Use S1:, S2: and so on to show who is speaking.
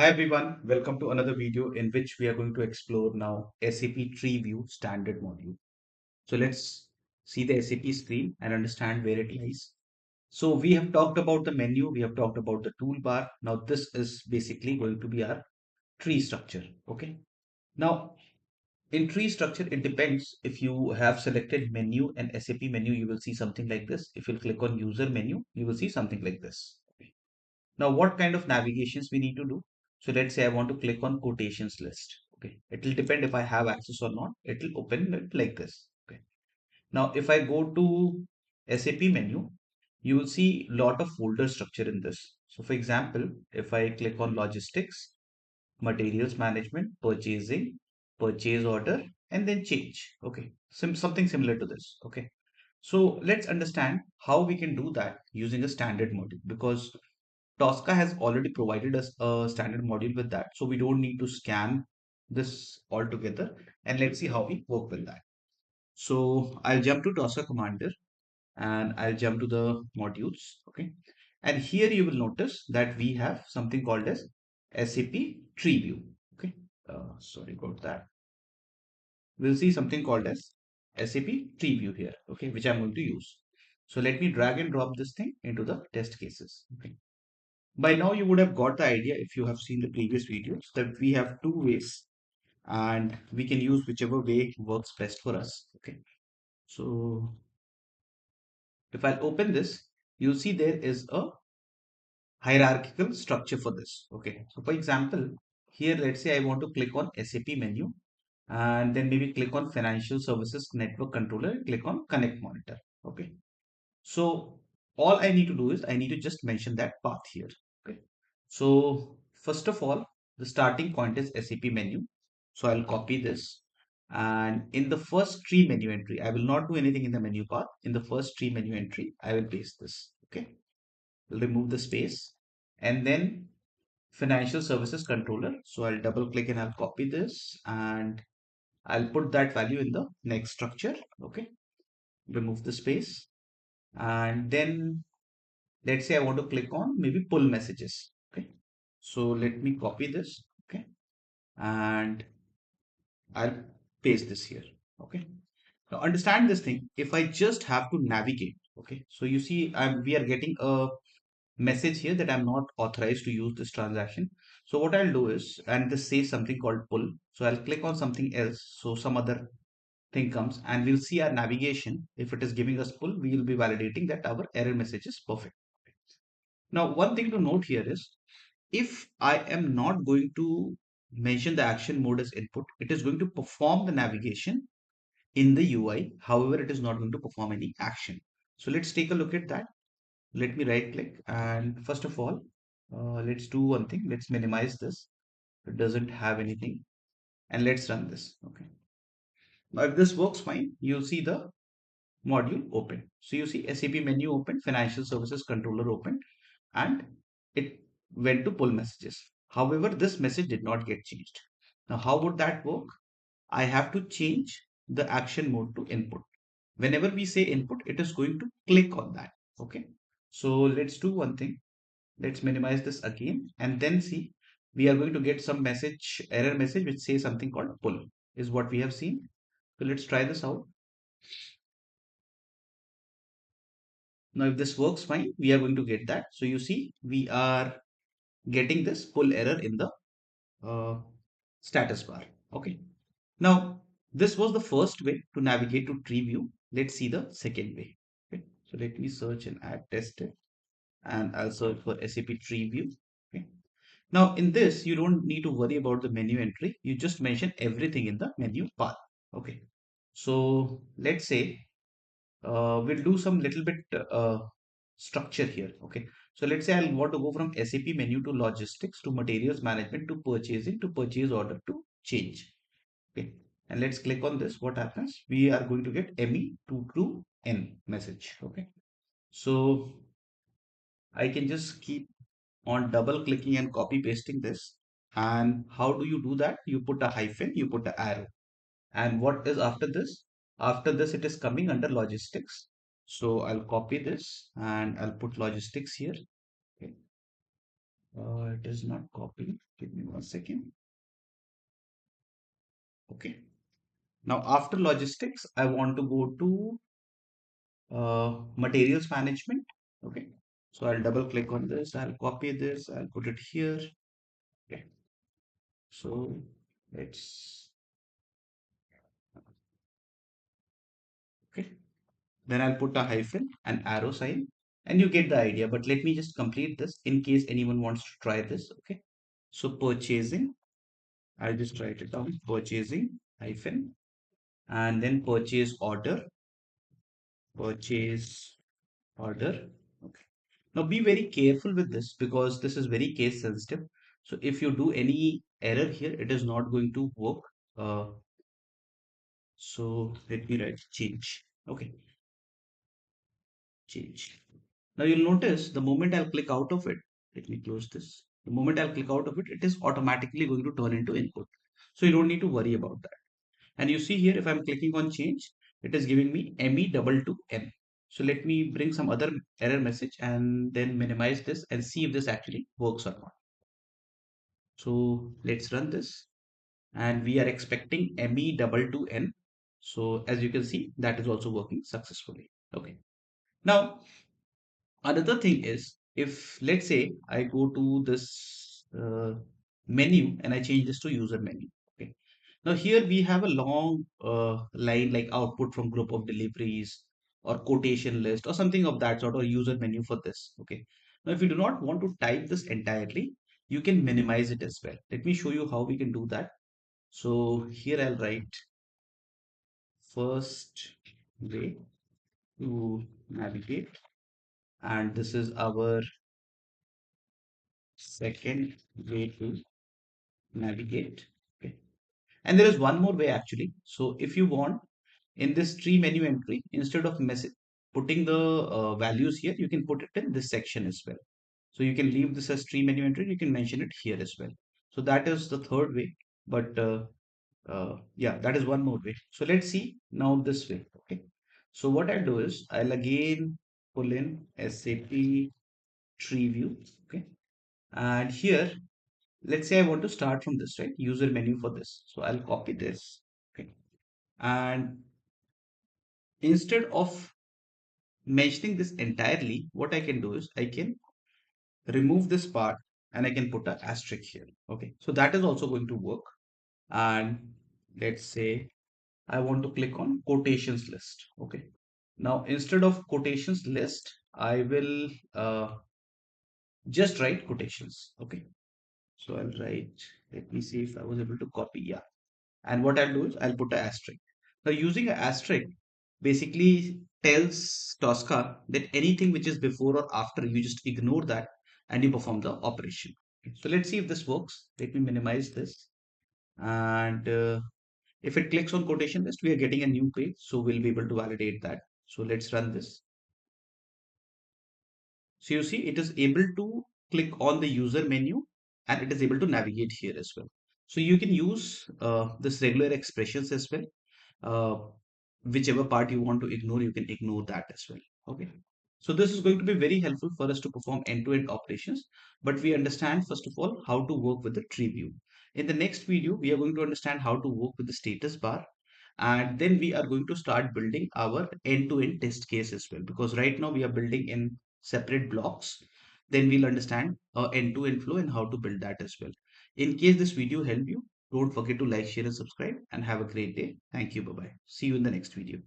S1: Hi everyone, welcome to another video in which we are going to explore now SAP Tree Standard Module. So let's see the SAP screen and understand where it lies. So we have talked about the menu, we have talked about the toolbar. Now this is basically going to be our tree structure. Okay. Now in tree structure, it depends. If you have selected menu and SAP menu, you will see something like this. If you click on user menu, you will see something like this. Now, what kind of navigations we need to do? So let's say I want to click on quotations list. Okay. It will depend if I have access or not. It will open it like this. Okay. Now, if I go to SAP menu, you will see lot of folder structure in this. So for example, if I click on logistics, materials management, purchasing, purchase order, and then change. Okay. Something similar to this. Okay. So let's understand how we can do that using a standard module because Tosca has already provided us a standard module with that. So we don't need to scan this altogether. And let's see how we work with that. So I'll jump to Tosca Commander and I'll jump to the modules. Okay. And here you will notice that we have something called as SAP Tree View. Okay. Sorry about that. We'll see something called as SAP Tree View here. Okay. Which I'm going to use. So let me drag and drop this thing into the test cases. Okay. By now, you would have got the idea if you have seen the previous videos that we have two ways and we can use whichever way works best for us. Okay. So if I open this, you'll see there is a hierarchical structure for this. Okay. So for example, here, let's say I want to click on SAP menu and then maybe click on financial services network controller, click on connect monitor. Okay. So all I need to do is I need to just mention that path here. Okay. So first of all, the starting point is SAP menu. So I'll copy this. And in the first tree menu entry, I will not do anything in the menu path. In the first tree menu entry, I will paste this. Okay. We'll remove the space. And then financial services controller. So I'll double click and I'll copy this and I'll put that value in the next structure. Okay. Remove the space. And then let's say I want to click on maybe pull messages. Okay. So let me copy this. Okay. And I'll paste this here. Okay. Now understand this thing. If I just have to navigate, okay. So you see, we are getting a message here that I'm not authorized to use this transaction. So what I'll do is, and this says something called pull. So I'll click on something else. So some other thing comes and we'll see our navigation. If it is giving us pull, we will be validating that our error message is perfect. Now, one thing to note here is if I am not going to mention the action mode as input, it is going to perform the navigation in the UI. However, it is not going to perform any action. So let's take a look at that. Let me right click and first of all, let's do one thing. Let's minimize this. It doesn't have anything and let's run this. Okay. Now if this works fine, you'll see the module open. So you see SAP menu open, financial services controller open, and it went to pull messages. However, this message did not get changed. Now, how would that work? I have to change the action mode to input. Whenever we say input, it is going to click on that. Okay. So let's do one thing. Let's minimize this again and then see we are going to get some message, error message, which says something called pull is what we have seen. So let's try this out. Now, if this works fine, we are going to get that. So you see, we are getting this pull error in the uh, status bar. Okay. Now, this was the first way to navigate to tree view. Let's see the second way. Okay. So let me search and add tested and I'll search for SAP tree view. Okay. Now in this, you don't need to worry about the menu entry. You just mention everything in the menu path. Okay. So let's say we'll do some little bit structure here. Okay. So let's say I'll want to go from SAP menu to logistics to materials management to purchasing to purchase order to change. Okay. And let's click on this. What happens? We are going to get ME to N message. Okay. So I can just keep on double clicking and copy pasting this. And how do you do that? You put a hyphen, you put an arrow. And what is after this? After this, it is coming under logistics. So I'll copy this and I'll put logistics here. Okay. It is not copying. Give me 1 second. Okay. Now after logistics, I want to go to materials management. Okay. So I'll double click on this. I'll copy this. I'll put it here. Okay. So let's, okay. Then I'll put a hyphen, an arrow sign, and you get the idea. But let me just complete this in case anyone wants to try this. Okay. So purchasing, I'll just write it down. Purchasing hyphen, and then purchase order. Okay. Now be very careful with this because this is very case sensitive. So if you do any error here, it is not going to work. Uh, so let me write change. Okay, change. Now you'll notice the moment I'll click out of it, let me close this. The moment I'll click out of it, it is automatically going to turn into input. So you don't need to worry about that. And you see here, if I'm clicking on change, it is giving me ME22M. So let me bring some other error message and then minimize this and see if this actually works or not. So let's run this and we are expecting ME22N. So as you can see, that is also working successfully. Okay. Now, another thing is if let's say I go to this menu and I change this to user menu. Okay. Now here we have a long line like output from group of deliveries or quotation list or something of that sort or user menu for this. Okay. Now if you do not want to type this entirely, you can minimize it as well. Let me show you how we can do that. So here I'll write first way to navigate and this is our second way to navigate. Okay. And there is one more way actually. So if you want in this tree menu entry, instead of message putting the values here, you can put it in this section as well. So you can leave this as tree menu entry. You can mention it here as well. So that is the third way. But yeah, that is one more way. So let's see now this way. Okay. So what I'll do is I'll again pull in SAP tree view. Okay. And here let's say I want to start from this, right? User menu for this. So I'll copy this. Okay. And instead of mentioning this entirely, what I can do is I can remove this part and I can put an asterisk here. Okay. So that is also going to work. And let's say I want to click on quotations list. Okay. Now instead of quotations list, I will just write quotations. Okay. So I'll write, let me see if I was able to copy. Yeah. And what I'll do is I'll put an asterisk. Now using an asterisk basically tells Tosca that anything which is before or after, you just ignore that and you perform the operation. Okay, so let's see if this works. Let me minimize this. And if it clicks on quotation list, we are getting a new page. So we'll be able to validate that. So let's run this. So you see, it is able to click on the user menu and it is able to navigate here as well. So you can use this regular expressions as well. Uh, whichever part you want to ignore, you can ignore that as well. Okay. So this is going to be very helpful for us to perform end-to-end operations, but we understand first of all how to work with the tree view. In the next video, we are going to understand how to work with the status bar, and then we are going to start building our end-to-end test case as well. Because right now we are building in separate blocks. Then we'll understand end-to-end flow and how to build that as well. In case this video helped you, don't forget to like, share, and subscribe, and have a great day. Thank you. Bye bye. See you in the next video.